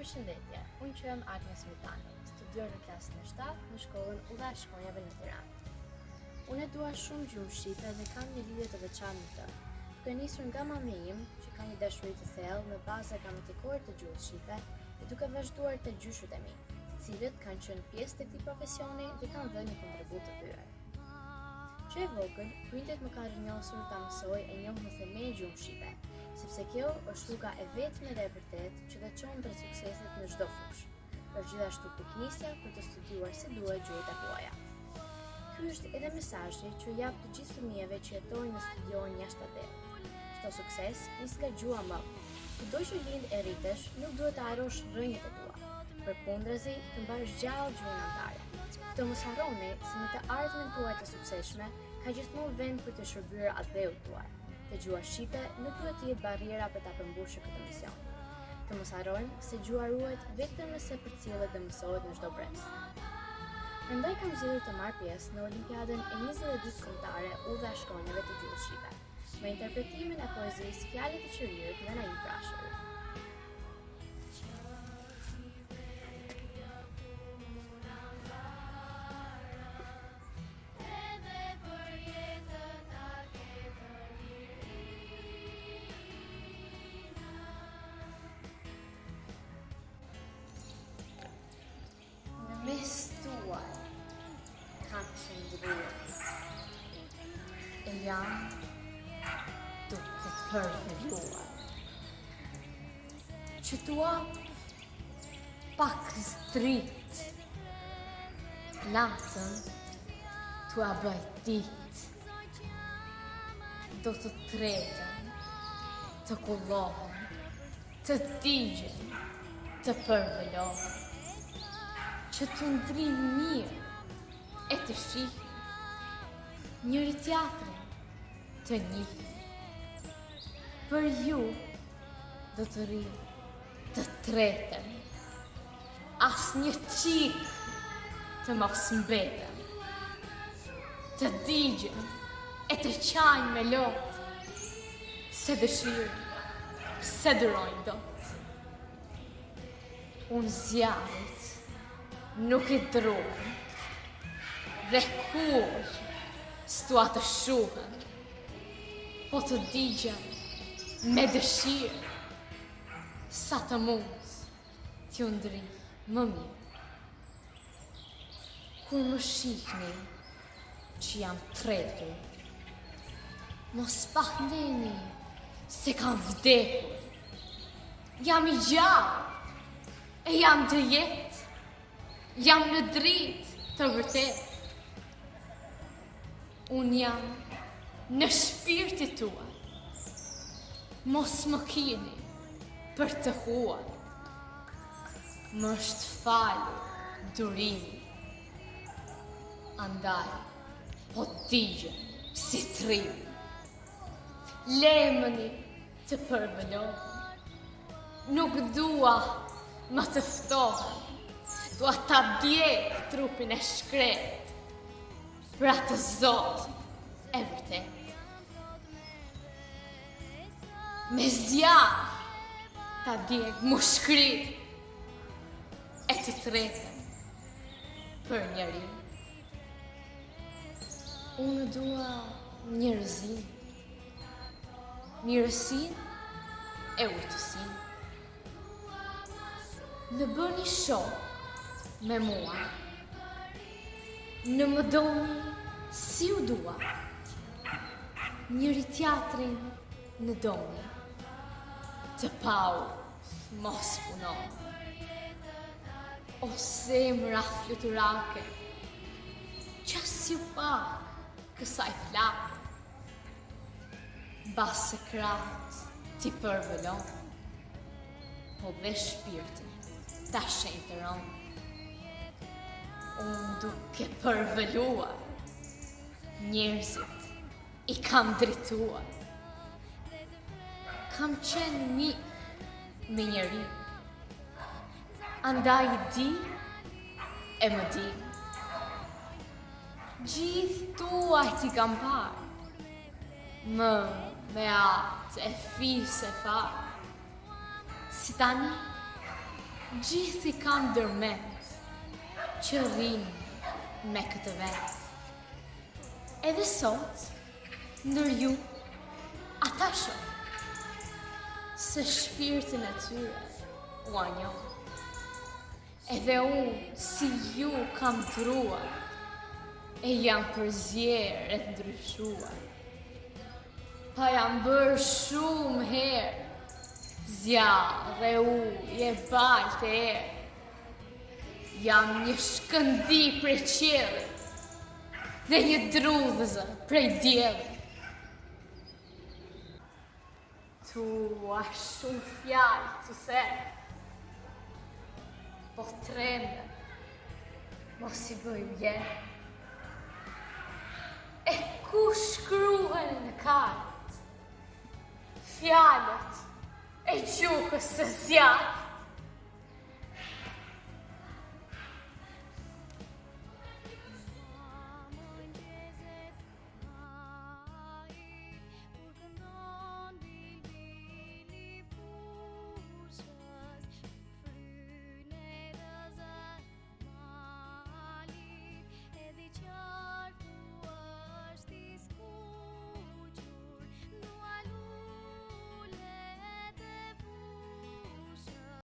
Përshëndetje, unë quhem Agnes Mitani, studioj në klasën e 7 në shkollën Udha Shkonjave në Tiranë. Unë e dua shumë gjuhën shqipe dhe kam një lidhje të veçantë me të. Duke nisur nga mami im, që ka një dashuri të thellë në baza gramatikore të gjuhës shqipe, dhe duke vazhduar tek gjyshët e mi, të cilët kanë qenë pjesë të këtij profesioni dhe kanë dhënë një kontribut të tyre. Që e vogël, prindërit më kanë rrënjosur ta mësoj e njoh në themej gjuhën shqipe, sepse kjo është rruga e vetme dhe e vërtetë që të çon drejt suksesit në çdo fushë, por gjithashtu piknisja për të studiuar si duhet gjuhët e huaja. Ky është edhe mesazhi që jap të gjithë fëmijëve që jetojnë dhe studiojnë jashtë atë. Çdo sukses nis nga gjuha më. Kudo që lind e rritesh, nuk duhet të harrosh rrënjët e tua. Përkundrazi, të mbash gjallë gjuhën anëtare. Të mos harroni se në të ardhmen tuaj të suksesshme ka gjithmonë vend për të shërbyer atëut tuaj. Dhe gjuha shqipe nuk duhet të jetë barriera për ta përmbushur këtë mision. Të mos harrojmë se gjuha ruhet vetëm nëse përcjellet dhe mësohet në çdo brez. Mendoj kam zgjedhur të marr pjesë në Olimpiadën e 22 kombëtare Udha Shkonjave të gjuhës shqipe, me interpretimin e poezisë Fjalët e Qiririt nga Naim Frashëri. Mes tuaj kam qëndruar e jam duke përveluar që tua pak zdrit natën tua bëj dit do të tretën të kullohen të digjen të përvelohen që të ndrim mirë e të shihni njëri tjetrin të njihni. Për ju do të rri të tretën, asnjë çik të mos mbeten, të digjen e të qajnë me lotë, se dëshirë, se durojnë dot. Unë zjarrit nuk i drohen, dhe kur s'tua të shuhen, po të digjen me dëshirë, sa të mund t'ju ndri më mirë. Kur më shihni që jam tretur, mos pahneni se kam vdekur. Jam i gjallë e jam të jetë. Jam në dritë të vërtet. Unë jam në shpirtin tuaj. Mos më kini për të huaj. Më është falur durimi. Andaj, po digjen si trimi. Lemëni të përvelohen. Nuk dua më të ftohen. Dua ta djeg trupin e shkret për atë Zot e vërtet. Me zjarr ta djeg mushkrin e të tretën për njeri. Unë dua njerëzin, mirësin e urtësin. Në bëni shok me mua, në më doni si u dua, njëri tjetrin në doni, të pau mos punon. O zemra fluturake, qas ju pak kësaj flake, basë krat ti përvelon, po dhe shpirtin ta shenjtëron. Unë duke përveluar, njerëzit i kam drituar. Kam qenë mirë me njeri, andaj di e më di. Gjithë tuaj t'i kam parë, më me atë e fisë e farë. Si tani, Gjithi kam dërmend që rrinë me këtë vend. Edhe sot, ndër ju, ata shoh, se shpirtin e tyre u anjoh. Edhe unë, si ju, kam truar, e jam përzjerë e ndryshuar. Pa jam bërë shumë herë, zjarë dhe ujë e balt e erë. Jam një shkëndi prej qiellit dhe një drudhëzë prej diellit. Tu a shumë fjallë të thërë, po trembe, mos i bëjmë jenë. E ku shkruhen në kartë, fjallët e gjuhës të zjarë.